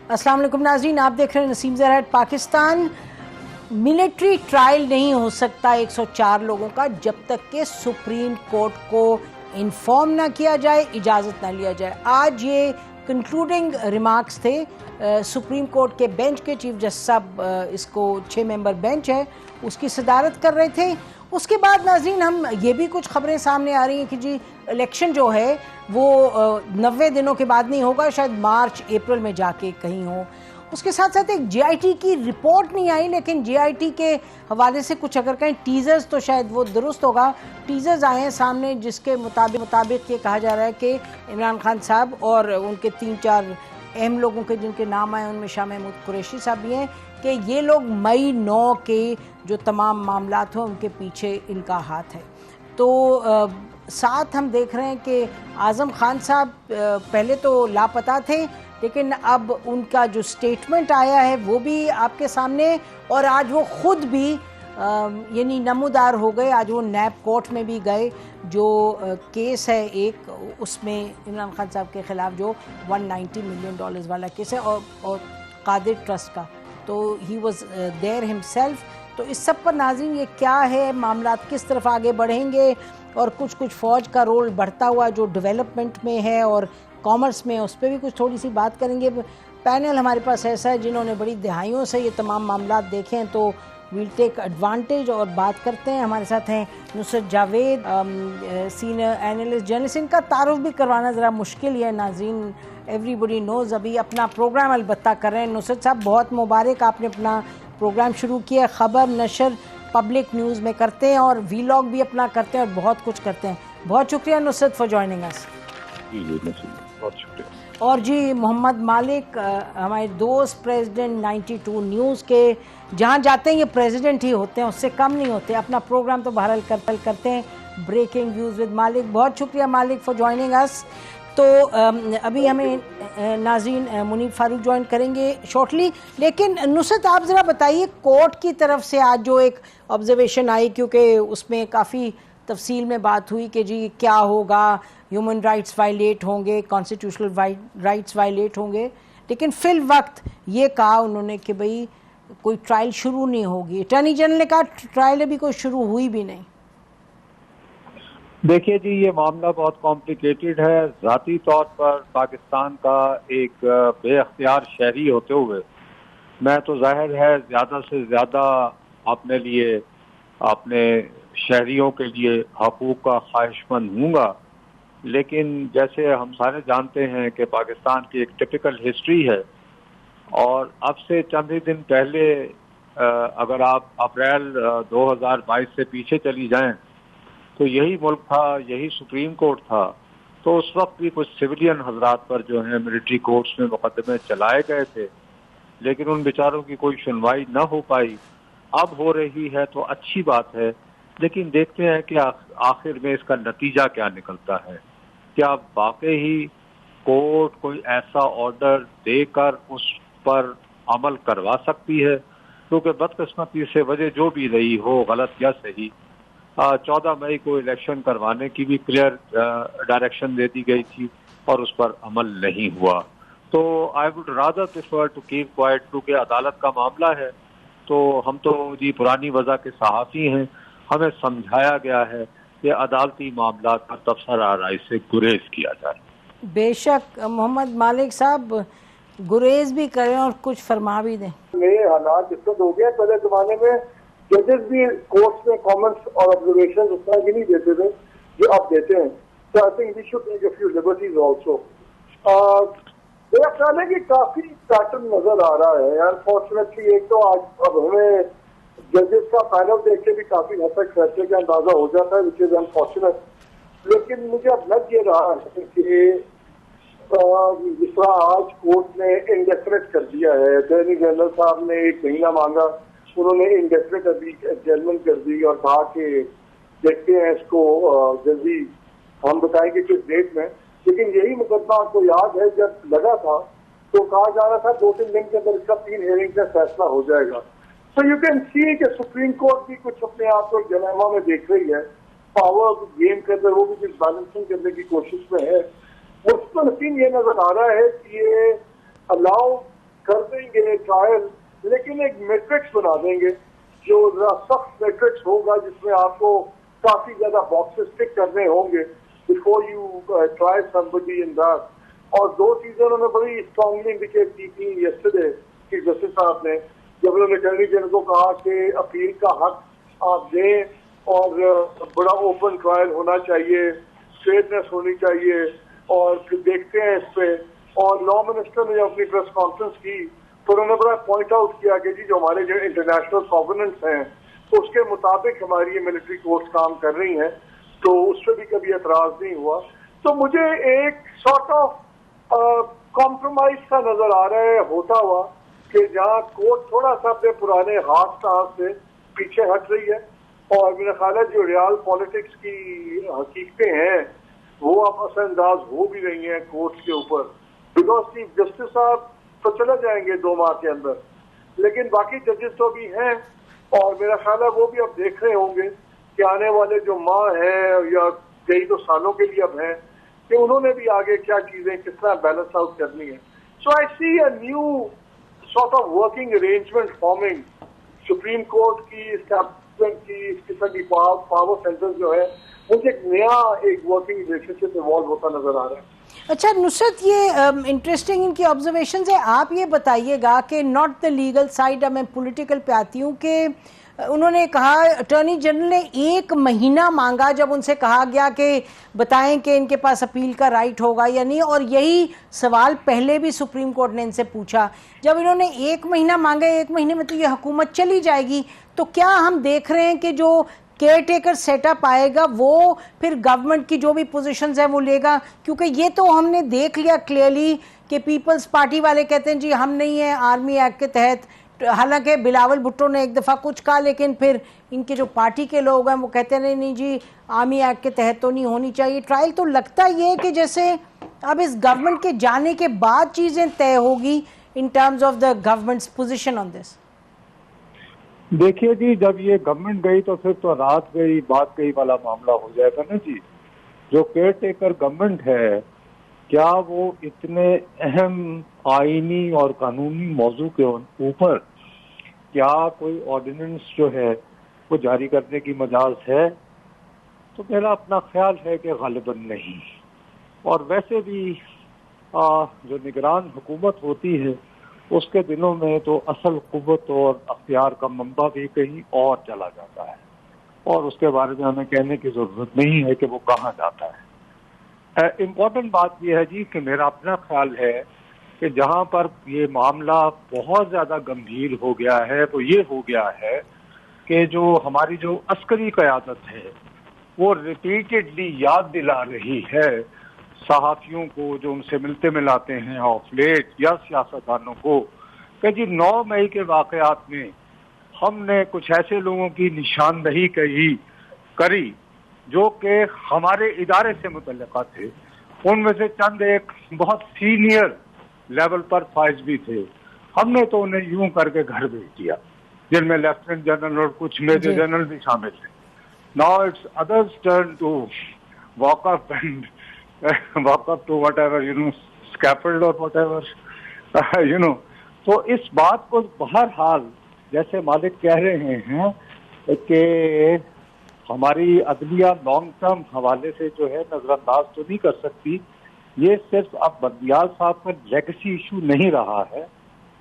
अस्सलाम वालेकुम नाज़रीन, आप देख रहे हैं नसीम ज़राइट पाकिस्तान। मिलिट्री ट्रायल नहीं हो सकता 104 लोगों का जब तक के सुप्रीम कोर्ट को इन्फॉर्म ना किया जाए, इजाज़त ना लिया जाए। आज ये कंक्लूडिंग रिमार्क्स थे सुप्रीम कोर्ट के बेंच के चीफ जस्टिस साहब, इसको 6 मेंबर बेंच है, उसकी सदारत कर रहे थे। उसके बाद नाज़रीन हम ये भी कुछ खबरें सामने आ रही हैं कि जी इलेक्शन जो है वो 90 दिनों के बाद नहीं होगा, शायद मार्च अप्रैल में जाके कहीं हो। उसके साथ साथ एक जीआईटी की रिपोर्ट नहीं आई, लेकिन जीआईटी के हवाले से कुछ अगर कहें टीजर्स तो शायद वो दुरुस्त होगा। टीजर्स आए हैं सामने जिसके मुताबिक ये कहा जा रहा है कि इमरान खान साहब और उनके 3-4 अहम लोगों के जिनके नाम आए उनमें शाह महमूद कुरैशी साहब भी हैं कि ये लोग मई 9 के जो तमाम मामलात हों उनके पीछे इनका हाथ है। तो साथ हम देख रहे हैं कि आज़म खान साहब पहले तो लापता थे, लेकिन अब उनका जो स्टेटमेंट आया है वो भी आपके सामने, और आज वो खुद भी यानी नमूदार हो गए। आज वो नैब कोर्ट में भी गए, जो केस है एक, उसमें इमरान खान साहब के ख़िलाफ़ जो $190 मिलियन वाला केस है और कादिर ट्रस्ट का, तो ही वॉज देयर हिमसेल्फ। तो इस सब पर नाज़रीन ये क्या है, मामला किस तरफ आगे बढ़ेंगे, और कुछ फ़ौज का रोल बढ़ता हुआ जो डेवलपमेंट में है और कॉमर्स में, उस पर भी कुछ थोड़ी सी बात करेंगे। पैनल हमारे पास ऐसा है जिन्होंने बड़ी दहाइयों से ये तमाम मामला देखे हैं, तो वील टेक एडवांटेज और बात करते हैं। हमारे साथ हैं Nusrat Javed, senior analyst journalist. इनका तारुफ भी करवाना ज़रा मुश्किल ही है नाज़रीन, एवरीबडी नोज़। अभी अपना प्रोग्राम अलबत्ता कर रहे हैं। नुसरत साहब बहुत मुबारक, आपने अपना प्रोग्राम शुरू किया, ख़बर नशर पब्लिक न्यूज़ में करते हैं और वीलॉग भी अपना करते हैं और बहुत कुछ करते हैं। बहुत शुक्रिया नुसरत फॉर जॉइनिंग अस। बहुत शुक्रिया। और जी मोहम्मद मालिक, हमारे दोस्त, प्रेसिडेंट 92 न्यूज़ के, जहाँ जाते हैं ये प्रेसिडेंट ही होते हैं, उससे कम नहीं होते। अपना प्रोग्राम तो बहरहाल करते हैं, ब्रेकिंग व्यूज़ विद मालिक। बहुत शुक्रिया मालिक फॉर जॉइनिंग अस। तो अभी हमें नाज़रीन मुनीब फारूक ज्वाइन करेंगे शॉर्टली, लेकिन नुसरत आप ज़रा बताइए, कोर्ट की तरफ से आज जो एक ऑब्जर्वेशन आई, क्योंकि उसमें काफ़ी तफसील में बात हुई कि जी क्या होगा, ह्यूमन राइट्स वायलेट होंगे, कॉन्स्टिट्यूशनल राइट्स वायलेट होंगे, लेकिन फिल वक्त ये कहा उन्होंने कि भाई कोई ट्रायल शुरू नहीं होगी। अटॉर्नी जनरल ने कहा ट्रायल अभी कोई शुरू हुई भी नहीं। देखिए जी, ये मामला बहुत कॉम्प्लिकेटेड है। ज़ाती तौर पर पाकिस्तान का एक बेअख्तियार शहरी होते हुए मैं तो जाहिर है ज़्यादा से ज़्यादा अपने लिए, अपने शहरियों के लिए हकूक़ का ख्वाहिशमंद हूँगा, लेकिन जैसे हम सारे जानते हैं कि पाकिस्तान की एक टिपिकल हिस्ट्री है, और अब से चंद ही दिन पहले अगर आप अप्रैल 2022 से पीछे चली जाएं तो यही मुल्क था, यही सुप्रीम कोर्ट था। तो उस वक्त भी कुछ सिविलियन हजरात पर जो है मिलिट्री कोर्ट्स में मुकदमे चलाए गए थे, लेकिन उन बेचारों की कोई सुनवाई न हो पाई। अब हो रही है तो अच्छी बात है, लेकिन देखते हैं कि आखिर में इसका नतीजा क्या निकलता है। क्या वाकई ही कोर्ट कोई ऐसा ऑर्डर देकर उस पर अमल करवा सकती है, क्योंकि बदकिस्मती से वजह जो भी रही हो, गलत या सही, 14 मई को इलेक्शन करवाने की भी क्लियर डायरेक्शन दे दी गई थी और उस पर अमल नहीं हुआ। तो I would rather prefer to keep quiet, क्योंकि अदालत का मामला है। तो हम तो जी पुरानी वजह के सहाफ़ी हैं, हमें समझाया गया है कि अदालती मामला पर तबसरा राय से गुरेज किया जाए। बेशक मोहम्मद मालिक साहब गुरेज भी करें और कुछ फरमा भी दें। नए हालात डिस्कस हो गए। पहले जमाने में जजेस भी कोर्ट्स में कमेंट्स और ऑब्जर्वेशन उस तरह की नहीं देते थे जो अब देते हैं। तो I think we should take a few liberties also. मेरा ख्याल है कि काफी पैटर्न नजर आ रहा है। अनफॉर्चुनेटली एक तो आज अब हमें जजेस का पैनल देख के भी काफी हद तक फैसले का अंदाजा हो जाता है, विच इज अनफॉर्चुनेट। लेकिन मुझे अब लग ये रहा है कि जिस तरह आज कोर्ट ने इंडेफिनिट कर दिया है, अटॉर्नी जनरल साहब ने 1 महीना मांगा, उन्होंने इंडेफिनिट अभी एडजर्नमेंट कर दी और कहा कि देखते हैं इसको जल्दी हम बताएंगे किस डेट में। लेकिन यही मुकदमा आपको याद है जब लगा था तो कहा जा रहा था 2-3 दिन के अंदर इसका 3 हियरिंग का फैसला हो जाएगा। सो यू कैन सी कि सुप्रीम कोर्ट भी कुछ अपने आप को जलैमा में देख रही है, पावर गेम के अंदर वो भी कुछ बैलेंसिंग करने की कोशिश में है। मुझको नसीम ये नजर आ रहा है कि ये अलाउ कर देंगे ट्रायल, लेकिन एक मैट्रिक्स बना देंगे जो सख्त मैट्रिक्स होगा, जिसमें आपको काफी ज्यादा बॉक्सेस टिक करने होंगे before you try somebody in that. और दो चीजें उन्होंने बड़ी स्ट्रांगली इंडिकेट की थी यस्टरडे चीफ जस्टिस साहब ने, जब उन्होंने अटॉर्नी जनरल को कहा कि अपील का हक आप दें और बड़ा ओपन ट्रायल होना चाहिए, फेयरनेस होनी चाहिए, और फिर देखते हैं इस पे। और लॉ मिनिस्टर ने जब अपनी प्रेस कॉन्फ्रेंस की तो उन्होंने बड़ा पॉइंट आउट किया कि जी जो हमारे जो इंटरनेशनल कॉवेनेंट्स हैं उसके मुताबिक हमारी ये मिलिट्री कोर्ट्स काम कर रही हैं, तो उस पर भी कभी एतराज नहीं हुआ। तो मुझे एक सॉर्ट ऑफ कॉम्प्रोमाइज सा नजर आ रहा है होता हुआ कि जहां कोर्ट थोड़ा सा अपने पुराने हाथ साथ से पीछे हट रही है, और मेरा ख्याल है जो रियल पॉलिटिक्स की हकीकतें हैं वो अब असरअंदाज हो भी रही हैं कोर्ट्स के ऊपर, बिकॉज चीफ जस्टिस साहब तो चले जाएंगे 2 माह के अंदर, लेकिन बाकी जजेस तो भी हैं, और मेरा ख्याल है वो भी अब देख रहे होंगे कि आने वाले जो माह हैं या कई तो सालों के लिए अब हैं कि उन्होंने भी आगे क्या चीजें किस तरह बैलेंस आउट करनी है। So I see a new sort of working arrangement forming, Supreme Court की, एस्टैब्लिशमेंट की, इस किस्म की पावर सेंटर जो है, मुझे एक नया एक वर्किंग रिलेशनशिप इवॉल्व होता नजर आ रहा है। अच्छा नुसरत, ये इंटरेस्टिंग इनकी ऑब्जर्वेशंस है। आप ये बताइएगा कि नॉट द लीगल साइड, अब मैं पॉलिटिकल पे आती हूँ, कि उन्होंने कहा अटॉर्नी जनरल ने 1 महीना मांगा जब उनसे कहा गया कि बताएं कि इनके पास अपील का राइट होगा या नहीं, और यही सवाल पहले भी सुप्रीम कोर्ट ने इनसे पूछा। जब इन्होंने 1 महीना मांगा, 1 महीने में तो ये हुकूमत चली जाएगी, तो क्या हम देख रहे हैं कि जो केयर टेकर सेटअप आएगा वो फिर गवर्नमेंट की जो भी पोजीशंस है वो लेगा? क्योंकि ये तो हमने देख लिया क्लियरली कि पीपल्स पार्टी वाले कहते हैं जी हम नहीं है आर्मी एक्ट के तहत, हालांकि बिलावल भुट्टो ने एक दफ़ा कुछ कहा, लेकिन फिर इनके जो पार्टी के लोग हैं वो कहते हैं नहीं जी आर्मी एक्ट के तहत तो नहीं होनी चाहिए ट्रायल। तो लगता ये कि जैसे अब इस गवर्नमेंट के जाने के बाद चीज़ें तय होगी in terms of the governments position on this. देखिए जी, जब ये गवर्नमेंट गई तो फिर तो रात गई बात गई वाला मामला हो जाएगा ना जी। जो केयर टेकर गवर्नमेंट है, क्या वो इतने अहम आईनी और कानूनी मौजू के ऊपर क्या कोई ऑर्डिनेंस जो है वो जारी करने की मजाज है? तो मेरा अपना ख्याल है कि गालिबन नहीं। और वैसे भी जो निगरान हुकूमत होती है उसके दिनों में तो असल कुव्वत और अख्तियार का मंबा भी कहीं और चला जाता है, और उसके बारे में हमें कहने की जरूरत नहीं है कि वो कहाँ जाता है। इम्पोर्टेंट बात यह है जी कि मेरा अपना ख्याल है कि जहाँ पर ये मामला बहुत ज्यादा गंभीर हो गया है वो ये हो गया है कि जो हमारी जो अस्करी क़यादत है वो रिपीटेडली याद दिला रही है सहाफियों को जो उनसे मिलते मिलाते हैं ऑफ लेट या सियासतदानों को कि जी 9 मई के वाकयात में हमने कुछ ऐसे लोगों की निशानदही करी जो कि हमारे इदारे से मुतल्लिका थे। उनमें से चंद एक बहुत सीनियर लेवल पर फाइज भी थे, हमने तो उन्हें यूं करके घर भेज दिया, जिनमें लेफ्टिनेंट जनरल और कुछ मेजर जनरल भी शामिल थे। Now it's others turn to walk up and walk up to whatever, scaffold or whatever, तो इस बात को बहरहाल जैसे मालिक कह रहे हैं कि हमारी अदलिया लॉन्ग टर्म हवाले से जो है नजरअंदाज तो नहीं कर सकती। ये सिर्फ अब बंदियाल साहब का लेगेसी इशू नहीं रहा है,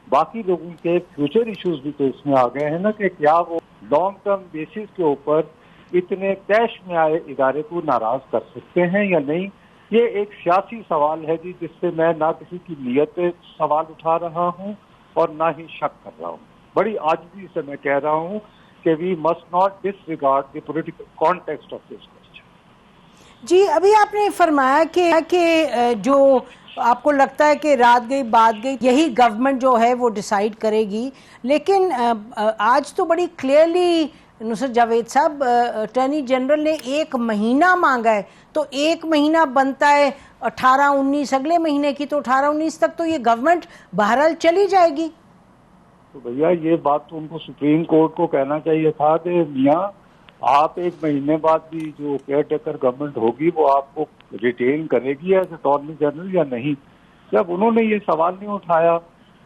बाकी लोगों के फ्यूचर इश्यूज भी तो इसमें आ गए हैं ना कि क्या वो लॉन्ग टर्म बेसिस के ऊपर इतने तैश में आए इदारे को नाराज कर सकते हैं या नहीं। ये एक सियासी सवाल है जी, जिससे मैं ना किसी की नीयत पे सवाल उठा रहा हूँ और ना ही शक कर रहा हूँ। बड़ी आजिज़ी से मैं कह रहा हूँ कि we must not disregard the political context of this question. जी, अभी आपने फरमाया कि जो आपको लगता है कि रात गई बात गई यही गवर्नमेंट जो है वो डिसाइड करेगी, लेकिन आज तो बड़ी क्लियरली नुसरत जावेद साहब, अटॉर्नी जनरल ने 1 महीना मांगा है, तो 1 महीना बनता है 18-19 अगले महीने की, तो 18-19 तक तो ये गवर्नमेंट बहरहाल चली जाएगी। तो भैया ये बात तो उनको सुप्रीम कोर्ट को कहना चाहिए था कि मियाँ आप 1 महीने बाद भी जो केयर टेकर गवर्नमेंट होगी वो आपको रिटेन करेगी एज अटॉर्नी जनरल या नहीं। जब उन्होंने ये सवाल नहीं उठाया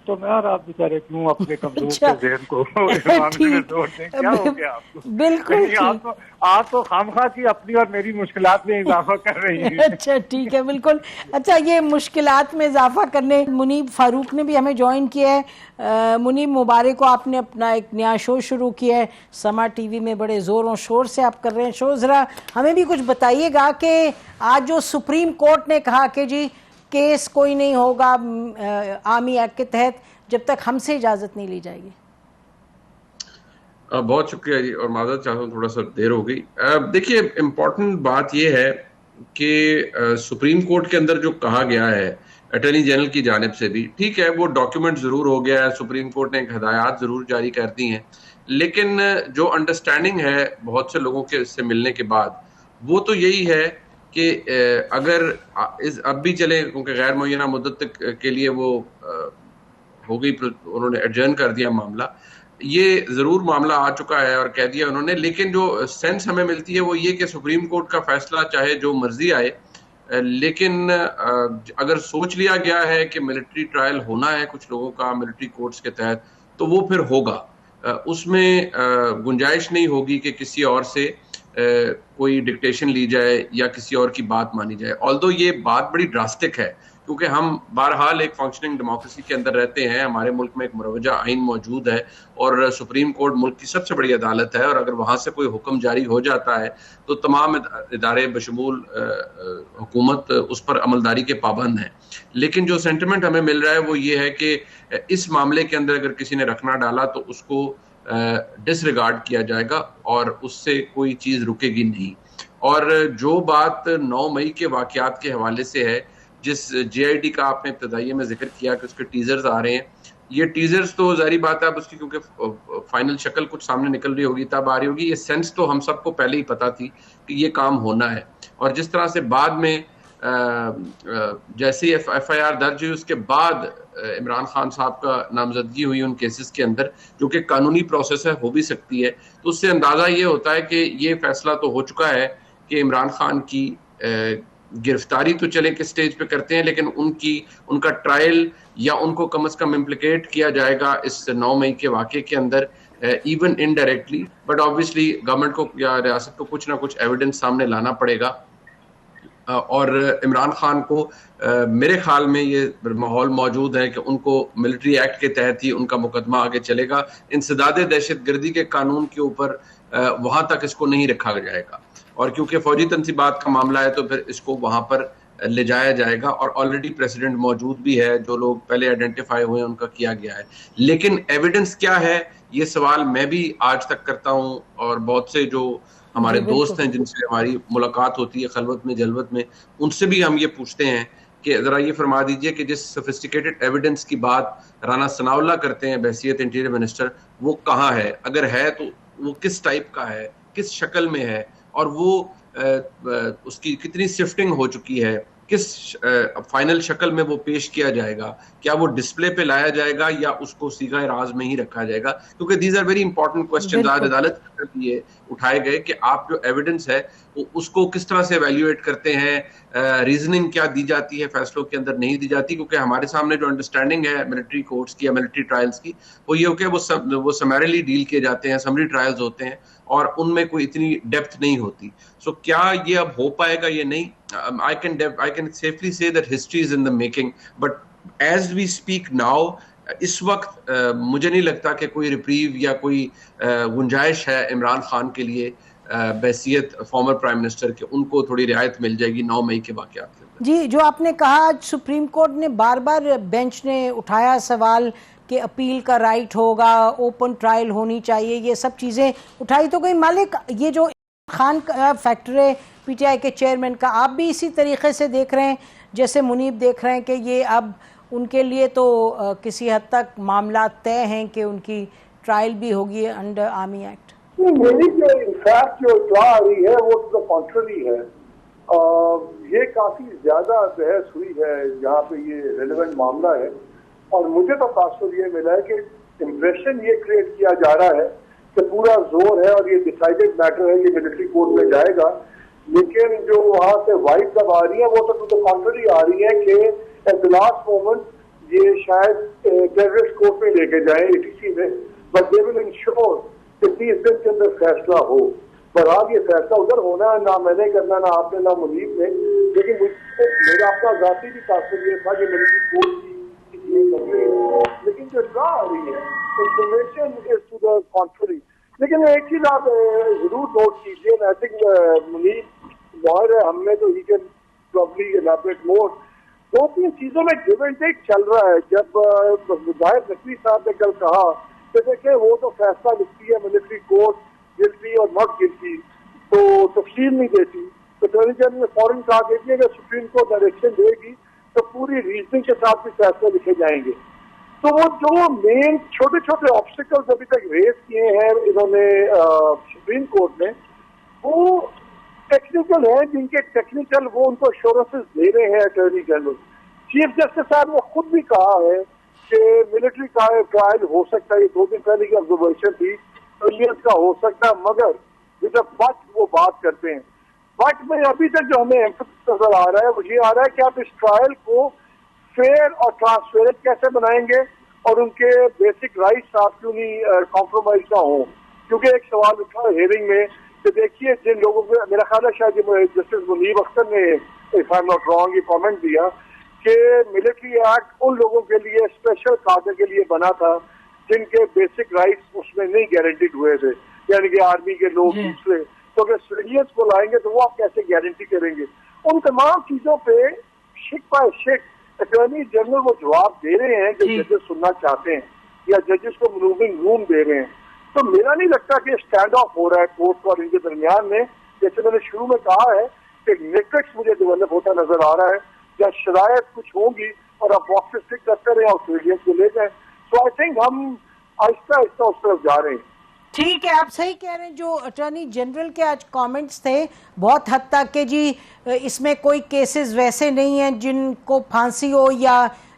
तो मैं और आप बेचारे क्यों अपने कमजोर अच्छा। से ज़हन को इस मामले में ठीक। जोड़ दें? क्या हो गया आपको? बिल्कुल कहीं ठीक। आप तो खामखा की अपनी और मेरी मुश्किलात में इजाफा कर रही हैं। अच्छा ठीक है, बिल्कुल। अच्छा, ये मुश्किलात में इजाफा करने मुनीब फारूक ने भी हमें ज्वाइन किया है। मुनीब, मुबारक को आपने अपना एक नया शो शुरू किया है समा टीवी में, बड़े ज़ोरों शोर से आप कर रहे हैं शो। ज़रा हमें भी कुछ बताइएगा कि आज जो सुप्रीम कोर्ट ने कहा कि जी केस कोई नहीं होगा आर्मी एक्ट के तहत जब तक हमसे इजाज़त नहीं ली जाएगी। बहुत शुक्रिया जी, और माजरत चाहता हूँ थोड़ा सा देर हो गई। देखिए, इम्पोर्टेंट बात यह है कि सुप्रीम कोर्ट के अंदर जो कहा गया है अटॉर्नी जनरल की जानिब से भी, ठीक है, वो डॉक्यूमेंट जरूर हो गया है, सुप्रीम कोर्ट ने एक हिदायत जरूर जारी कर दी हैं, लेकिन जो अंडरस्टैंडिंग है बहुत से लोगों के से मिलने के बाद, वो तो यही है कि अगर अब भी चले, क्योंकि गैर मुय्यना मुद्दत तक के लिए वो हो गई, उन्होंने एडजर्न कर दिया मामला, ये जरूर मामला आ चुका है और कह दिया उन्होंने, लेकिन जो सेंस हमें मिलती है वो ये कि सुप्रीम कोर्ट का फैसला चाहे जो मर्जी आए, लेकिन अगर सोच लिया गया है कि मिलिट्री ट्रायल होना है कुछ लोगों का मिलिट्री कोर्ट्स के तहत, तो वो फिर होगा। उसमें गुंजाइश नहीं होगी कि किसी और से कोई डिक्टेशन ली जाए या किसी और की बात मानी जाए। ऑल्दो ये बात बड़ी ड्रास्टिक है, क्योंकि हम बहरहाल एक फंक्शनिंग डेमोक्रेसी के अंदर रहते हैं, हमारे मुल्क में एक मुरवजा आइन मौजूद है और सुप्रीम कोर्ट मुल्क की सबसे बड़ी अदालत है, और अगर वहां से कोई हुक्म जारी हो जाता है तो तमाम इदारे बशमूल हुकूमत उस पर अमलदारी के पाबंद हैं। लेकिन जो सेंटिमेंट हमें मिल रहा है वो ये है कि इस मामले के अंदर अगर किसी ने रखना डाला तो उसको डिसरिगार्ड किया जाएगा और उससे कोई चीज रुकेगी नहीं। और जो बात 9 मई के वाकयात के हवाले से है, जिस JID का आपने इब्तदाइये में जिक्र किया कि उसके टीजर्स आ रहे हैं, ये टीजर्स तो जारी बात है अब उसकी, क्योंकि फाइनल शक्ल कुछ सामने निकल रही होगी तब आ रही होगी। ये सेंस तो हम सबको पहले ही पता थी कि ये काम होना है, और जिस तरह से बाद में जैसे ही FIR दर्ज हुई उसके बाद इमरान खान साहब का नामजदगी हुई उन केसेस के अंदर, जो कि कानूनी प्रोसेस है, हो भी सकती है, तो उससे अंदाजा ये होता है कि ये फैसला तो हो चुका है कि इमरान खान की गिरफ्तारी तो चले किस स्टेज पे करते हैं, लेकिन उनका ट्रायल या उनको कम से कम इम्प्लिकेट किया जाएगा इस 9 मई के वाक़े के अंदर, even indirectly. But obviously government को या रियासत को कुछ ना कुछ एविडेंस सामने लाना पड़ेगा, और इमरान खान को मेरे ख्याल में ये माहौल मौजूद है कि उनको मिलिट्री एक्ट के तहत ही उनका मुकदमा आगे चलेगा। इंसदाद दहशतगर्दी के कानून के ऊपर वहां तक इसको नहीं रखा जाएगा, और क्योंकि फौजी तनसीबात का मामला है तो फिर इसको वहां पर ले जाया जाएगा, और ऑलरेडी प्रेसिडेंट मौजूद भी है, जो लोग पहले आइडेंटिफाई हुए उनका किया गया है। लेकिन एविडेंस क्या है, ये सवाल मैं भी आज तक करता हूं, और बहुत से जो हमारे दोस्त हैं जिनसे हमारी मुलाकात होती है खलवत में जलवत में, उनसे भी हम ये पूछते हैं कि जरा ये फरमा दीजिए कि जिस सोफिस्टिकेटेड एविडेंस की बात राना सनाउल्लाह करते हैं बहैसियत इंटीरियर मिनिस्टर, वो कहाँ है, अगर है तो वो किस टाइप का है, किस शक्ल में है, और वो उसकी कितनी शिफ्टिंग हो चुकी है, किस फाइनल शक्ल में वो पेश किया जाएगा, क्या वो डिस्प्ले पे लाया जाएगा या उसको सीगा राज में ही रखा जाएगा, क्योंकि these are very important question. आज अदालत ये उठाए गए कि आप जो एविडेंस है उसको किस तरह से एवेल्युएट करते हैं, रीजनिंग क्या दी जाती है, फैसलों के अंदर नहीं दी जाती, क्योंकि हमारे सामने जो अंडरस्टैंडिंग है मिलिट्री कोर्ट्स की या मिलिट्री ट्रायल्स की, वो ये हो कि वो समैरिली डील किए जाते हैं, समरी ट्रायल्स होते हैं, और उनमें कोई इतनी डेप्थ नहीं होती। सो क्या ये अब हो पाएगा, ये नहीं। I can safely say that history is in the making, but as we speak now, इस वक्त मुझे नहीं लगता कि कोई रिप्रीव या कोई गुंजाइश है इमरान खान के लिए बहैसियत फॉर्मर प्राइम मिनिस्टर के, उनको थोड़ी रियायत मिल जाएगी 9 मई के वाक़यात के अंदर। जी, जो आपने कहा, आज सुप्रीम कोर्ट ने बार बार बेंच ने उठाया सवाल कि अपील का राइट होगा, ओपन ट्रायल होनी चाहिए, ये सब चीज़ें उठाई तो गई। मालिक, ये जो खान का फैक्टर है PTI के चेयरमैन का, आप भी इसी तरीके से देख रहे हैं जैसे मुनीब देख रहे हैं कि ये अब उनके लिए तो किसी हद तक मामला तय हैं कि उनकी ट्रायल भी होगी अंडर आर्मी एक्ट? मेरी जो इनफैक्ट जो इत्तला आ रही है वो तो कॉन्ट्ररी है। ये काफी ज्यादा बहस हुई है यहाँ पे, ये रेलेवेंट मामला है, और मुझे तो खासतौर ये मिला है कि इम्प्रेशन ये क्रिएट किया जा रहा है कि पूरा जोर है और ये डिसाइडेड मैटर है, ये मिलिट्री कोर्ट में जाएगा, लेकिन जो वहां से वाइब तब आ रही है वो तो कॉन्ट्ररी आ रही है कि एट द लास्ट मोमेंट ये शायद टेररिस्ट कोर्ट में लेके जाए ATC में, बट दे विल इंश्योर कि 30 दिन के अंदर फैसला हो। पर आज ये फैसला उधर होना है, ना मैंने करना, ना आपने, ना मुनीब ने। लेकिन मेरा अपना जाती भी तासर ये था कि मेरी कोर्ट की ये कर रही है, लेकिन जो ड्रा आ रही है information is to the contrary. लेकिन एक चीज आप जरूर नोट कीजिए, आई थिंक मुनीब माहिर है, हमने तो ही कैन प्रॉब्ली इलैबोरेट मोर। 2-3 चीजों में गिव एंड टेक चल रहा है। जब विधायक नकवी साहब ने कल कहा कि देखिए वो तो फैसला लिखती है मिलिट्री कोर्ट, गिल्टी और नॉट गिल्टी, तो तफसील नहीं देती। तो अटॉर्नी जनरल ने फौरन कहा कि अगर सुप्रीम कोर्ट डायरेक्शन देगी तो पूरी रीजनिंग के साथ भी फैसले लिखे जाएंगे। तो वो जो मेन छोटे छोटे ऑब्स्टिकल्स अभी तक रेज किए हैं इन्होंने सुप्रीम कोर्ट ने, वो टेक्निकल है, जिनके टेक्निकल वो उनको एश्योरेंसेस दे रहे हैं अटॉर्नी जनरल। चीफ जस्टिस साहब ने खुद भी कहा है कि मिलिट्री का ट्रायल हो सकता है, ये 2 दिन पहले की ऑब्जर्वेशन थी, ट्रिलियंस का हो सकता है, मगर विद बट वो बात करते हैं। बट में अभी तक जो हमें एम्फेसिस नजर आ रहा है वो ये आ रहा है कि आप इस ट्रायल को फेयर और ट्रांसपेरेंट कैसे बनाएंगे और उनके बेसिक राइट्स आप क्यों नहीं कॉम्प्रोमाइज ना हो। क्योंकि एक सवाल उठा हियरिंग में कि देखिए जिन लोगों को, मेरा ख्याल है शायद जस्टिस मुनीब अख्तर ने, if I am not wrong, ये कॉमेंट दिया कि मिलिट्री एक्ट उन लोगों के लिए, स्पेशल काडर के लिए बना था जिनके बेसिक राइट्स उसमें नहीं गारंटीड हुए थे, यानी कि आर्मी के लोग दूसरे। तो अगर सिविलियंस को लाएंगे तो वो आप कैसे गारंटी करेंगे? उन तमाम चीजों पे शिक बाय शिक अटॉर्नी जनरल वो जवाब दे रहे हैं जो जजेस सुनना चाहते हैं या जजेस को मूविंग रूम दे रहे हैं। तो मेरा नहीं लगता कि स्टैंड ऑफ हो रहा है कोर्ट और इनके दरमियान में। जैसे मैंने शुरू में कहा है कि नेटवर्क मुझे डेवलप होता नजर आ रहा है, या शरायत कुछ होगी और आप बॉक्सेस टिक करते रहे और सिविलियंस को ले जाए। तो आई थिंक हम आहिस्ता आहिस्ता उस तरफ जा रहे हैं। ठीक है, आप सही कह रहे हैं। जो अटॉर्नी जनरल के आज कमेंट्स थे बहुत हद तक के जी इसमें कोई केसेस वैसे नहीं हैं जिनको फांसी हो या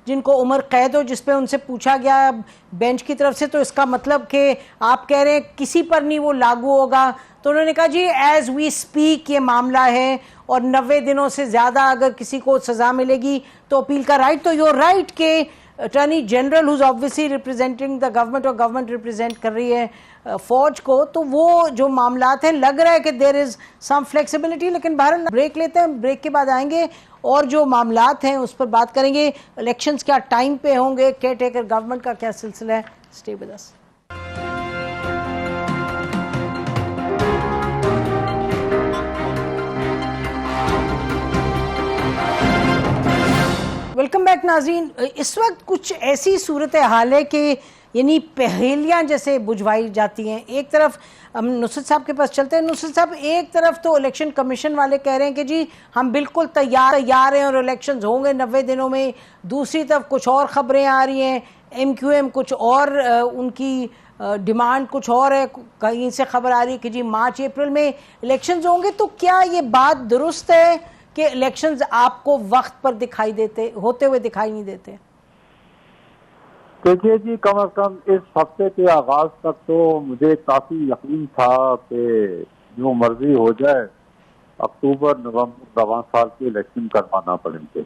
जिनको उम्र कैद हो, जिस पे उनसे पूछा गया बेंच की तरफ से, तो इसका मतलब कि आप कह रहे हैं किसी पर नहीं वो लागू होगा। तो उन्होंने कहा जी एज वी स्पीक ये मामला है और 90 दिनों से ज़्यादा अगर किसी को सज़ा मिलेगी तो अपील का राइट। तो योर राइट के attorney general whose obviously representing the government और गवर्नमेंट रिप्रेजेंट कर रही है फौज को, तो वो जो मामलात हैं लग रहा है कि देयर इज सम फ्लेक्सिबिलिटी। लेकिन बहरहाल ब्रेक लेते हैं, ब्रेक के बाद आएंगे और जो मामलात हैं उस पर बात करेंगे। इलेक्शंस क्या टाइम पे होंगे, केयर टेकर गवर्नमेंट का क्या सिलसिला है। Stay with us. Welcome back नाज़रीन। इस वक्त कुछ ऐसी सूरत हाल है कि यानी पहेलियां जैसे बुझवाई जाती हैं। एक तरफ हम नुसरत साहब के पास चलते हैं। नुसरत साहब, एक तरफ तो इलेक्शन कमीशन वाले कह रहे हैं कि जी हम बिल्कुल तैयार हैं और इलेक्शन होंगे 90 दिनों में। दूसरी तरफ कुछ और खबरें आ रही हैं, MQM कुछ और उनकी डिमांड कुछ और है। कहीं से खबर आ रही है कि जी मार्च अप्रैल में इलेक्शंस होंगे। तो क्या ये बात दुरुस्त है कि इलेक्शंस आपको वक्त पर होते हुए दिखाई नहीं देते? देखिए जी, कम अज कम इस हफ्ते के आगाज तक तो मुझे काफी यकीन था कि जो मर्जी हो जाए अक्टूबर नवंबर रवां साल के इलेक्शन करवाना पड़ेंगे।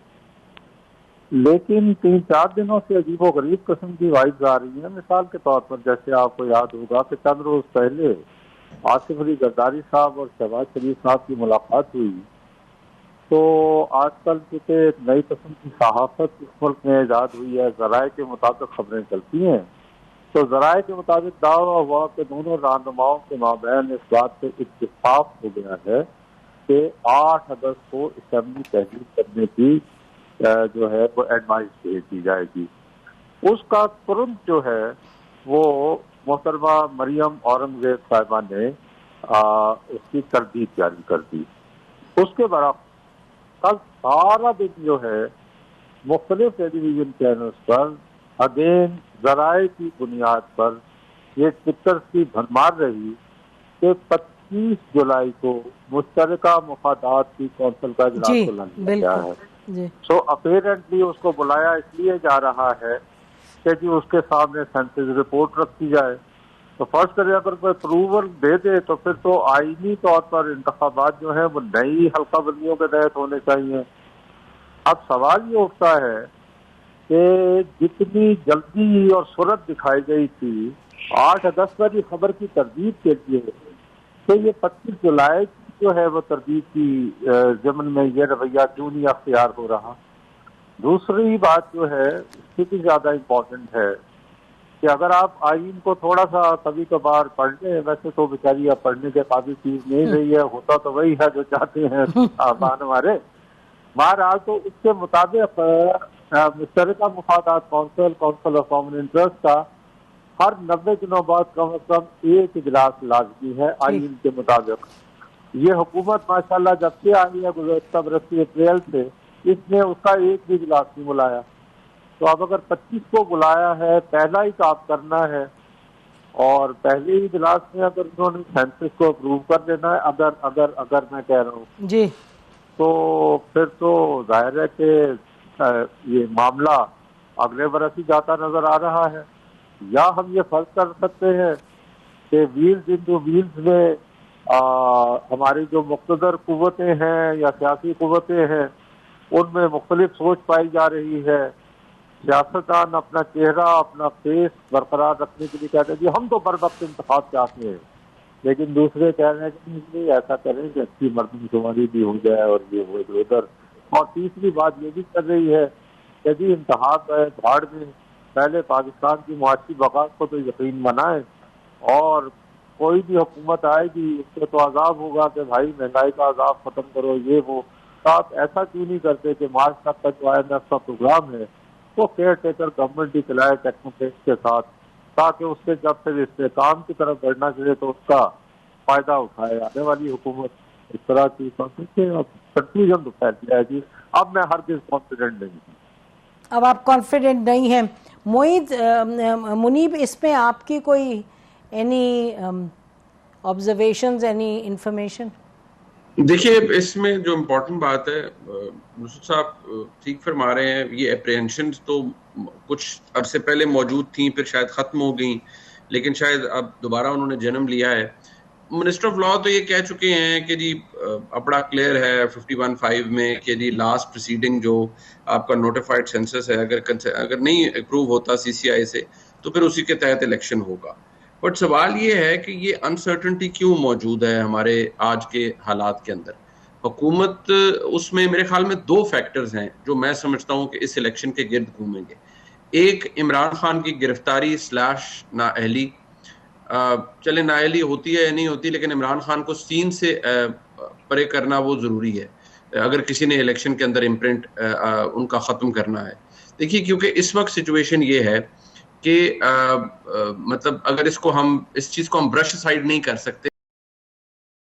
लेकिन 3-4 दिनों से अजीबोगरीब किस्म की वाइब्स आ रही है। मिसाल के तौर पर जैसे आपको याद होगा कि चंद रोज पहले आसिफ अली जरदारी साहब और शहबाज शरीफ साहब की मुलाकात हुई। तो आजकल चूंकि एक नई किस्म की सहाफत इस मुल्क में ईजाद हुई है, जराए के मुताबिक खबरें चलती हैं, तो जराए के मुताबिक दावा हुआ कि दोनों रहनुमाओं के माबैन इस बात पे इत्तेफाक हो गया है कि 8 अगस्त को असेंबली तहलील करने की जो है वो एडवाइस भेज दी जाएगी। उसका तुरंत जो है वो मोहतरमा मरियम औरंगजेब साहिबा ने उसकी तरदीद जारी कर दी। उसके बरक्स कल सारा दिन जो है मुख्तलिफ टेलीविजन चैनल्स पर अगेन जराए की बुनियाद पर ये ट्विटर की भरमार रही कि 25 जुलाई को मुश्तरका मुफादात की कौंसिल का इजलास बुलाया गया है। सो अपेरेंटली उसको बुलाया इसलिए जा रहा है कि जी उसके सामने सेंसस रिपोर्ट रखी जाए। तो फर्स्ट करें अगर कोई अप्रूवल दे दे तो फिर तो आईनी तौर पर इंतखाबात जो है वो नई हल्का बंदियों के तहत होने चाहिए। अब सवाल ये उठता है कि जितनी जल्दी और सूरत दिखाई गई थी 8 अगस्त वाली खबर की तरदीद के लिए, तो ये 25 जुलाई की जो है वो तरदीद की ज़मन में ये रवैया क्यों नहीं अख्तियार हो रहा। दूसरी बात जो है उससे भी ज्यादा इम्पोर्टेंट है कि अगर आप आईन को थोड़ा सा कभी कभार पढ़ लें, वैसे तो बेचारी अब पढ़ने के काबिल चीज नहीं रही है, होता तो वही है जो चाहते हैं आसान हमारे। बहरहाल तो उसके मुताबिक मुश्तरका मुफादात काउंसिल ऑफ कॉमन इंटरेस्ट का हर 90 दिनों बाद कम से कम एक इजलास लाजमी है आईन के मुताबिक। ये हुकूमत माशाल्लाह जब से आई है गुज़श्ता बरस अप्रैल से, इसने उसका एक भी इजलास नहीं बुलाया। तो अब अगर 25 को बुलाया है, पहला ही काम करना है, और पहले ही इजलास में अगर उन्होंने सेंसस को अप्रूव कर देना है, अगर मैं कह रहा हूँ जी, तो फिर तो जाहिर है कि ये मामला अगले बरस ही जाता नजर आ रहा है। या हम ये फर्ज कर सकते हैं कि व्हील्स इन व्हील्स में हमारी जो मुक़्तदर कुव्वतें हैं या सियासी कुव्वतें हैं उनमें मुख्तलिफ सोच पाई जा रही है। सियासतदान अपना चेहरा, अपना फेस बरकरार रखने के लिए कहते हैं जी हम तो बर वक्त इंतखाब चाहते हैं, लेकिन दूसरे कह रहे हैं कि नहीं ऐसा करें कि अच्छी मर्दमशुमारी भी हो जाए और ये वो इधर उधर। और तीसरी बात ये भी कर रही है कि जी इंतखाब भाड़ में, पहले पाकिस्तान की मुआशी बका को तो यकीन मनाए, और कोई भी हुकूमत आएगी उससे तो अजाब होगा कि भाई महंगाई का अजाब खत्म करो, ये वो। तो आप ऐसा क्यों नहीं करते कि मार्च तक का जो IMF का प्रोग्राम है वो केयर टेकर गवर्नमेंट ही चलाए टेक्नोक्रेट्स के साथ, ताकि उससे जब से इससे काम की तरफ बढ़ना चाहिए तो उसका फायदा उठाए आने वाली हुकूमत। इस तरह की कंफ्यूजन तो फैल गया है जी। अब मैं हरगिज़ कॉन्फिडेंट नहीं हूँ। अब आप कॉन्फिडेंट नहीं हैं। मोईद मुनीब, इसमें आपकी कोई एनी ऑब्जर्वेशंस, एनी इंफॉर्मेशन? देखिए, इसमें जो इम्पोर्टेंट बात है, यूसुफ साहब ठीक फरमा रहे हैं, ये अप्रीहेंशंस तो कुछ अरसे पहले मौजूद थी, फिर शायद ख़त्म हो गई, लेकिन शायद अब दोबारा उन्होंने जन्म लिया है। मिनिस्टर ऑफ लॉ तो ये कह चुके हैं कि जी अपना क्लियर है 51(5) में कि जी लास्ट प्रोसीडिंग जो आपका नोटिफाइड सेंसस है, अगर नहीं अप्रूव होता CCI से तो फिर उसी के तहत इलेक्शन होगा। बट सवाल ये है कि ये अनसर्टेनिटी क्यों मौजूद है हमारे आज के हालात के अंदर। हुकूमत, उसमें मेरे ख्याल में 2 फैक्टर्स हैं जो मैं समझता हूँ कि इस इलेक्शन के गिर्द घूमेंगे। एक, इमरान खान की गिरफ्तारी / नाअहली, चले नाअहली होती है या नहीं होती, लेकिन इमरान खान को सीन से परे करना वो ज़रूरी है अगर किसी ने इलेक्शन के अंदर इम्प्रिंट उनका ख़त्म करना है। देखिए, क्योंकि इस वक्त सिचुएशन ये है कि मतलब अगर इस चीज़ को हम ब्रश साइड नहीं कर सकते।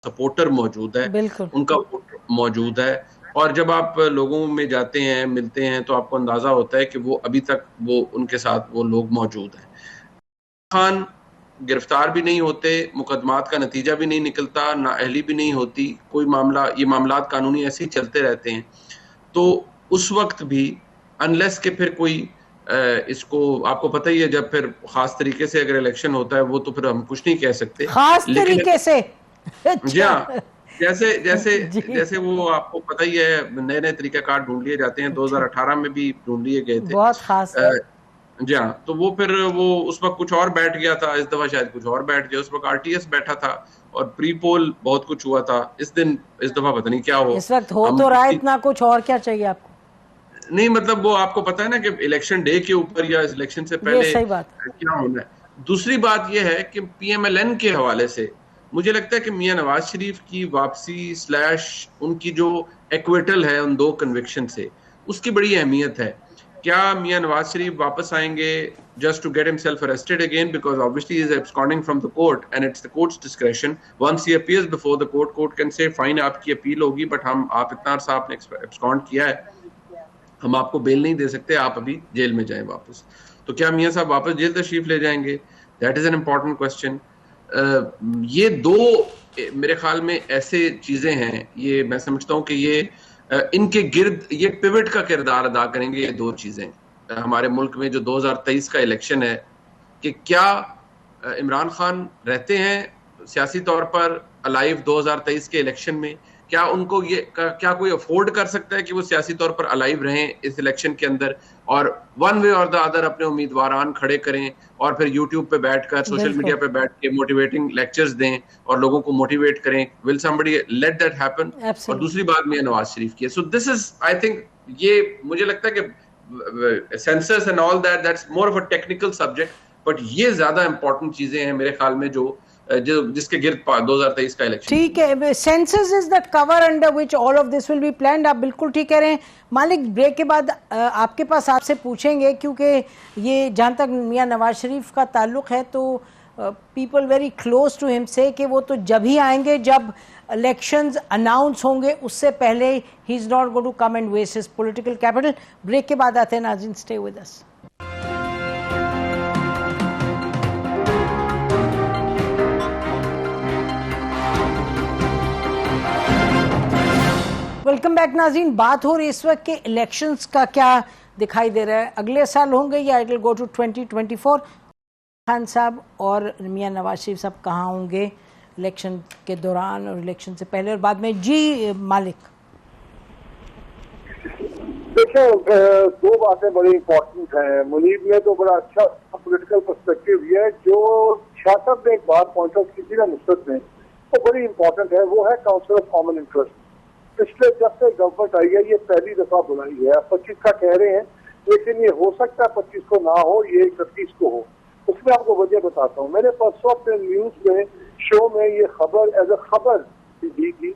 सपोर्टर मौजूद है, उनका वोट मौजूद है, और जब आप लोगों में जाते हैं, मिलते हैं, तो आपको अंदाजा होता है कि वो अभी तक वो उनके साथ वो लोग मौजूद हैं। खान गिरफ्तार भी नहीं होते, मुकदमात का नतीजा भी नहीं निकलता, नाअहली भी नहीं होती, कोई मामला, ये मामलात कानूनी ऐसे ही चलते रहते हैं। तो उस वक्त भी अनलेस के फिर कोई इसको, आपको पता ही है, जब फिर खास तरीके से अगर इलेक्शन होता है वो तो फिर हम कुछ नहीं कह सकते खास तरीके से। जी हाँ, जैसे वो आपको पता ही है, नए नए तरीकाकार ढूंढ लिए जाते हैं। 2018 में भी ढूंढ लिए गए थे, बहुत खास। जी हाँ, तो वो फिर वो उस वक्त कुछ और बैठ गया था, इस दफा शायद कुछ और बैठ गया। उस वक्त RTS बैठा था और प्री पोल बहुत कुछ हुआ था। इस दफा पता नहीं क्या हो। इस वक्त हो तो रहा है इतना कुछ, और क्या चाहिए आपको? नहीं, मतलब वो आपको पता है ना कि इलेक्शन डे के ऊपर या इलेक्शन से पहले सही बात क्या होना है। दूसरी बात यह है कि PMLN के हवाले से मुझे लगता है कि मियां नवाज शरीफ की वापसी / उनकी जो एक्विटल है उन 2 कन्विक्शन से, उसकी बड़ी अहमियत है। क्या मियां नवाज शरीफ वापस आएंगे just to get himself arrested again, because obviously he is absconding from the court and it's the court's discretion. Once he appears before the court can say fine, आपकी अपील होगी, बट आप इतना अर्सा आपने abscond किया है, हम आपको bell नहीं दे सकते, आप अभी जेल में जाएं वापस। तो क्या मियां साहब वापस जेल तशरीफ ले जाएंगे? That is an important question. ये 2 मेरे ख्याल में ऐसे चीजें हैं, ये मैं समझता हूँ कि ये इनके गिर्द ये पिवट का किरदार अदा करेंगे। ये 2 चीजें हमारे मुल्क में जो 2023 का इलेक्शन है, कि क्या इमरान खान रहते हैं सियासी तौर पर अलाइव 2023 के इलेक्शन में, क्या उनको क्या कोई अफोर्ड कर सकता है कि वो सियासी तौर पर अलाइव रहें इस इलेक्शन के अंदर और वन वे और द अदर अपने उम्मीदवारान खड़े करें और फिर यूट्यूब पे बैठकर सोशल मीडिया पे बैठ के मोटिवेटिंग लेक्चर्स दें और लोगों को मोटिवेट करें? Will somebody let that happen? और दूसरी बात में नवाज शरीफ की, so this is I think, ये मुझे लगता है कि census and all that's more of a technical subject, but ये ज्यादा इंपॉर्टेंट चीजें हैं मेरे ख्याल में जो जिसके गिर्द 2023 का इलेक्शन। ठीक है, census is the cover under which all of this will be planned. आप बिल्कुल ठीक कह रहे हैं मालिक। ब्रेक के बाद आपके पास आपसे पूछेंगे, क्योंकि ये जहाँ तक मियां नवाज शरीफ का ताल्लुक है तो people very close to him से कि वो तो जब ही आएंगे जब इलेक्शंस अनाउंस होंगे, उससे पहले ही is not going to come and waste his political capital. Break के बाद आते हैं नाज़रीन, stay with us. Welcome back नाज़रीन। बात हो रही इस वक्त के इलेक्शंस का क्या दिखाई दे रहा है, अगले साल होंगे या it will go to 2024? Khan साहब और मियां नवाज शरीफ साहब कहाँ होंगे इलेक्शन के दौरान और इलेक्शन से पहले और बाद में? जी मालिक। देखिए, दो बातें बड़ी इंपॉर्टेंट हैं। मुनीब ने तो बड़ा अच्छा पॉलिटिकल पर्सपेक्टिव दिया है। जो शासक ने एक बात पॉइंट आउट की थी ना नुसरत ने, वो बड़ी इंपॉर्टेंट है, वो है काउंसिल ऑफ कॉमन इंटरेस्ट। पिछले जब से गवर्नमेंट आई है ये पहली दफा बुलाई है। 25 का कह रहे हैं, लेकिन ये हो सकता है 25 को ना हो, ये 31 को हो। उसमें आपको वजह बताता हूँ। मैंने परसों अपने न्यूज में शो में ये खबर एज ए खबर दी थी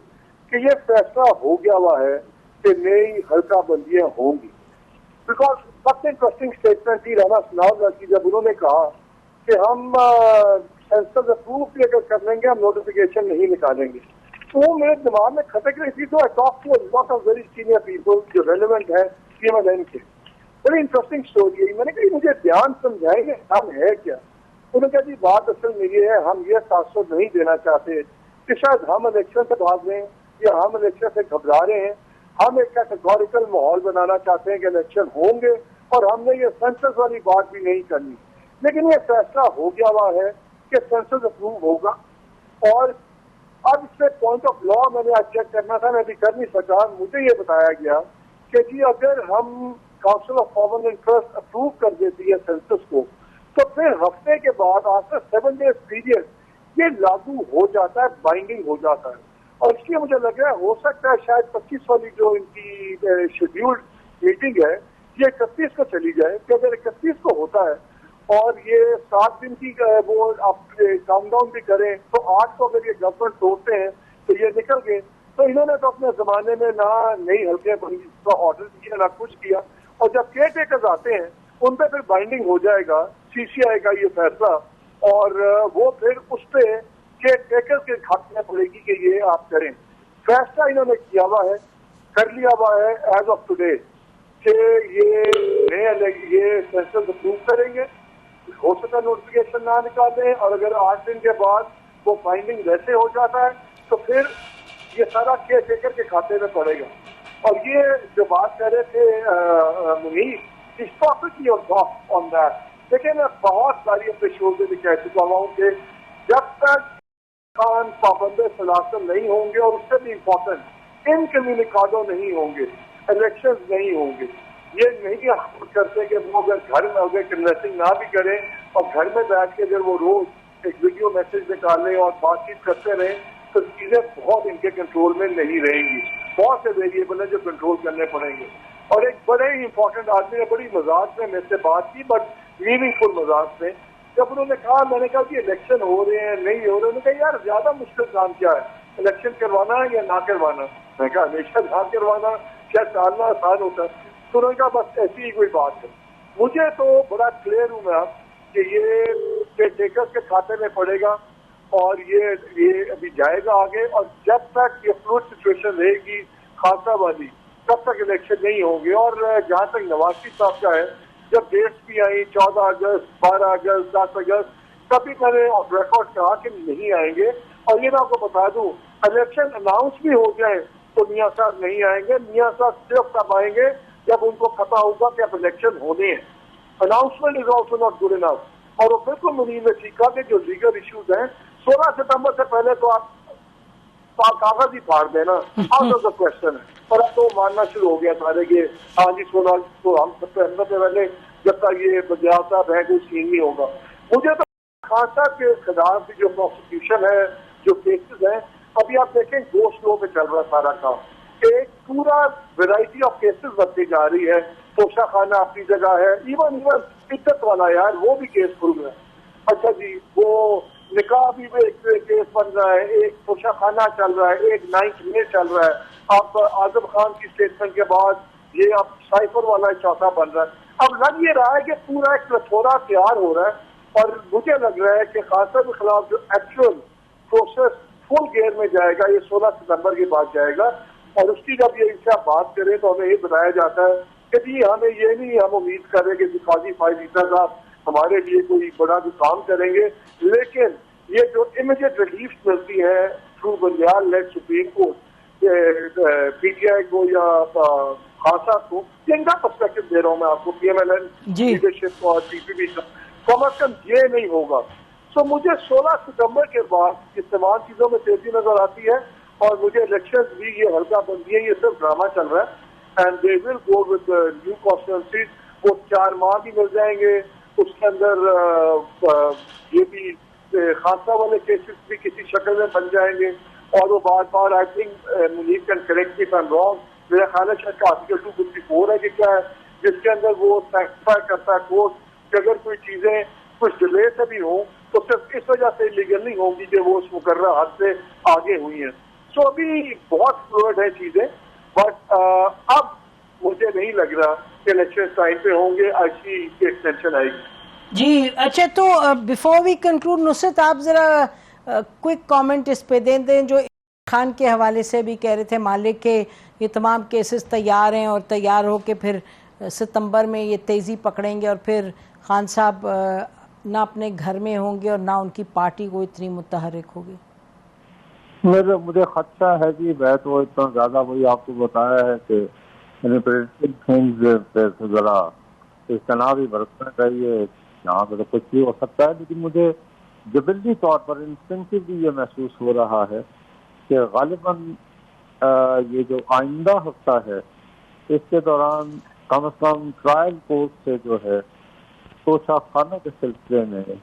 कि ये फैसला हो गया हुआ है कि नई हल्का बंदियां होंगी। बिकॉज सबसे इंटरेस्टिंग स्टेटमेंट थी राना सनाउल्लाह की, जब उन्होंने कहा कि हम सेंसस अप्रूव भी अगर कर लेंगे हम नोटिफिकेशन नहीं निकालेंगे। तो वो मेरे दिमाग में खटक रही थी। तो I talk to a lot of very senior people जो रेलेवेंट है PMLN के। बड़ी इंटरेस्टिंग स्टोरी है। मैंने कहा मुझे ध्यान समझाएंगे हम है क्या? उन्होंने कहा जी बात असल में ये है, हम ये तासुर नहीं देना चाहते कि शायद हम इलेक्शन से भाग रहे हैं या हम इलेक्शन से घबरा रहे हैं। हम एक कैटेगोरिकल माहौल बनाना चाहते हैं कि इलेक्शन होंगे और हमने ये सेंसस वाली बात भी नहीं करनी। लेकिन ये फैसला हो गया हुआ है कि सेंसस अप्रूव होगा। और अब इससे पॉइंट ऑफ लॉ मैंने आज चेक करना था, मैं भी कर नहीं सका। मुझे ये बताया गया कि जी अगर हम council of common interest approve कर देती है सेंसस को, तो फिर हफ्ते के बाद आफ्टर 7 डेज पीरियड ये लागू हो जाता है, बाइंडिंग हो जाता है। और इसलिए मुझे लग रहा है हो सकता है शायद 25 वाली जो इनकी शेड्यूल्ड मीटिंग है ये 31 को चली जाए। कि अगर 31 को होता है और ये 7 दिन की वो आप काउंटडाउन भी करें तो 8 को अगर ये गवर्नमेंट तोड़ते हैं तो ये निकल गए। तो इन्होंने तो अपने जमाने में ना नई हल्के का ऑर्डर दिया ना कुछ किया। और जब केयर टेकर्स आते हैं उन पर फिर बाइंडिंग हो जाएगा CCI का ये फैसला, और वो फिर उस पर केयर टेकर्स के हाथ में पड़ेगी कि ये आप करें। फैसला इन्होंने किया हुआ है, कर लिया हुआ है एज ऑफ टुडे कि ये सेंसस अप्रूव करेंगे। हो सकता नोटिफिकेशन ना निकालें, और अगर 8 दिन के बाद वो फाइंडिंग वैसे हो जाता है तो फिर ये सारा केयर टेकर के खाते में पड़ेगा। और ये जो बात कर रहे थे मुनीर, इस टॉपिक की ऑन दैट, लेकिन मैं बहुत सारी अपने शो में भी कह चुका हूँ कि जब तक खान पाबंद सलासन नहीं होंगे और उससे भी इम्पोर्टेंट इनकम्युनिकाडो नहीं होंगे, इलेक्शन नहीं होंगे, ये नहीं करते कि वो अगर घर में अगर कन्वेंसिंग ना भी करें और घर में बैठ के अगर वो रोज एक वीडियो मैसेज निकालें और बातचीत करते रहें तो चीजें बहुत इनके कंट्रोल में नहीं रहेंगी। बहुत से वेरिएबल है जो कंट्रोल करने पड़ेंगे। और एक बड़े ही इंपॉर्टेंट आदमी ने बड़ी मजाक में मेरे से बात की, बट मीनिंगफुल मजाक में, जब उन्होंने कहा, मैंने कहा कि इलेक्शन हो रहे हैं नहीं हो रहे, उन्होंने कहा यार ज्यादा मुश्किल काम क्या है, इलेक्शन करवाना या ना करवाना? मैं कहा हमेशा ना करवाना क्या टालना आसान होता है। तो उन्होंने कहा बस ऐसी ही कोई बात है। मुझे तो बड़ा क्लियर हूं मैं कि ये टेकर्स के खाते में पड़ेगा और ये अभी जाएगा आगे। और जब तक ये फ्लूइड सिचुएशन रहेगी खासा वाली, तब तक इलेक्शन नहीं होंगे। और जहां तक नवाज शरीफ साहब का है, जब डेट्स भी आई 14 अगस्त, 12 अगस्त, 10 अगस्त, तभी मैंने ऑफ रिकॉर्ड कहा कि नहीं आएंगे। और ये मैं आपको बता दूं, इलेक्शन अनाउंस भी हो जाए तो मियां साहब नहीं आएंगे। मियां साहब सिर्फ तब आएंगे जब उनको पता होगा कि अब इलेक्शन होने हैं। Announcement is also not good enough. और वो बिल्कुल मुनीर ने सीखा कि जो लीगल इश्यूज हैं 16 सितंबर से पहले तो आप कागज ही फाड़ देना, आउट ऑफ द क्वेश्चन है। पर अब तो मानना शुरू हो गया सारे कि हाँ जी सोना तो हम सबसे अंदर से पहले जब तक ये बजाव साहब है कोई सीन नहीं होगा। मुझे तो खान साहब के खिलाफ जो प्रोसिक्यूशन है, जो केसेस हैं, अभी आप देखें गो स्लो पे चल रहा सारा काम, एक पूरा वैरायटी ऑफ केसेस बनती जा रही है। तोशा खाना अपनी जगह है, इवन इज्जत वाला यार वो भी केस खुल रहा है। अच्छा जी, वो निकाह भी एक केस बन रहा है, एक तोशा खाना चल रहा है, एक 9 में चल रहा है। अब आजम खान की स्टेटमेंट के बाद ये अब साइफर वाला चौथा बन रहा है। अब लग ये रहा है कि पूरा एक लथोड़ा तैयार हो रहा है और मुझे लग रहा है कि खान साहब के खिलाफ जो एक्चुअल प्रोसेस फुल गेयर में जाएगा ये 16 सितंबर के बाद जाएगा। और उसकी जब ये इनसे आप बात करें तो हमें ये बताया जाता है कि जी हमें ये नहीं, हम उम्मीद कर रहे हैं कि काजी फायदा साहब हमारे लिए कोई बड़ा भी काम करेंगे, लेकिन ये जो इमीडिएट रिलीफ मिलती है through Bandial led supreme court PTI को या खान साहब को, इनका पर्सपेक्टिव दे रहा हूँ मैं आपको, PMLN लीडरशिप और TPP का, कम अज कम ये नहीं होगा। तो मुझे 16 सितंबर के बाद इस तमाम चीजों में तेजी नजर आती है और मुझे इलेक्शन भी ये हल्का बंदी है, ये सिर्फ ड्रामा चल रहा है। And they will go with new constituencies, वो 4 माह भी मिल जाएंगे, उसके अंदर ये भी खासा वाले केसेस भी किसी शक्ल में बन जाएंगे और वो बार बार I think Munir can correct if I am wrong, मेरा ख्याल है शायद आर्टिकल 254 है कि क्या है, जिसके अंदर वो स्पेसिफाई करता है कोर्ट कि अगर कोई चीजें कुछ डिले से भी हो तो सिर्फ इस वजह से लीगल नहीं होंगी कि वो उस मुकर्रर हद से आगे हुई हैं। सो अभी बहुत फ्लूइड है चीजें, बट अब मुझे नहीं लग रहा कि इलेक्शन टाइम पे होंगे, ऐसी एक्सटेंशन आएगी। जी अच्छा, तो बिफोर वी कंक्लूड नुसरत आप जरा क्विक कमेंट इस पे दें जो खान के हवाले से भी कह रहे थे मालिक के ये तमाम केसेस तैयार हैं और तैयार हो के फिर सितंबर में ये तेज़ी पकड़ेंगे और फिर खान साहब ना अपने घर में होंगे और ना उनकी पार्टी को इतनी मुतहरिक होगी। मुझे खदशा है कि मैं तो इतना ज्यादा वही आपको बताया है कि जरा इज्तनाब ही बरतना चाहिए, यहाँ पे तो कुछ भी हो सकता है, लेकिन मुझे जबरदी तौर पर इंस्टिंक्टिवली ये महसूस हो रहा है कि गालिबन ये जो आइंदा हफ्ता है इसके दौरान कम से कम ट्रायल कोर्ट से जो है तोशा खाना के सिलसिले में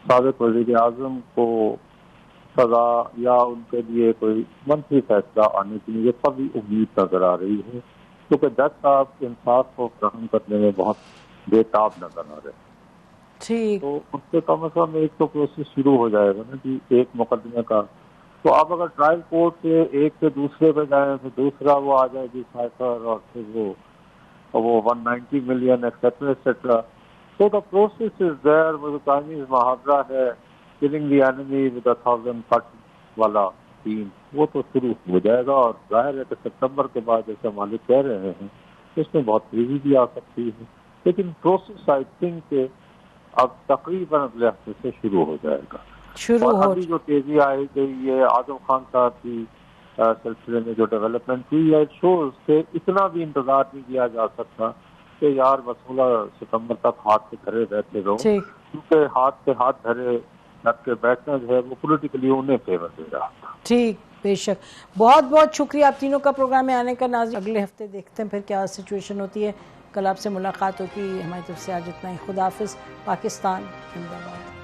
साबिक वज़ीर आज़म को सजा या उनके लिए कोई मंफी फैसला आने की मुझे कभी उम्मीद नजर आ रही है, क्योंकि जज साहब इंसाफ को ग्रहण करने में बहुत बेताब नजर आ रहे हैं। ठीक, तो उससे कम से कम एक तो प्रोसेस शुरू हो जाएगा ना कि एक मुकदमे का, तो आप अगर ट्रायल कोर्ट से एक से दूसरे पे जाए फिर दूसरा वो आ जाएगी साइफर और फिर वो 190 मिलियन एक्सेट्रा एक्सेट्रा, तो द प्रोसेस इज देयर। वो चाइनीज मुहावरा है killing the enemy with 1000 cut वाला सीन, वो तो शुरू हो जाएगा और जाहिर है कि सितंबर के बाद जैसे मालिक कह रहे हैं इसमें बहुत तेजी भी आ सकती है, लेकिन प्रोसेस आई थिंक के अब तकरीबन अगले हफ्ते से शुरू हो जाएगा। और अभी जो तेजी आई गई है आजम खान साहब की सिलसिले में जो डेवलपमेंट हुई है, शोज से इतना भी इंतजार नहीं किया जा सकता कि यार बस 16 सितंबर तक हाथ से धरे बैठे रहो, क्योंकि हाथ से हाथ धरे रख के बैठना जो है वो पॉलिटिकली उन्हें फेवर दे रहा। ठीक, बेशक, बहुत बहुत शुक्रिया आप तीनों का प्रोग्राम में आने का। नाज़रीन अगले हफ्ते देखते हैं फिर क्या सिचुएशन होती है। कल आपसे मुलाकात होगी, हमारी तरफ से आज इतना ही। खुदा हाफिज़। पाकिस्तान जिंदाबाद।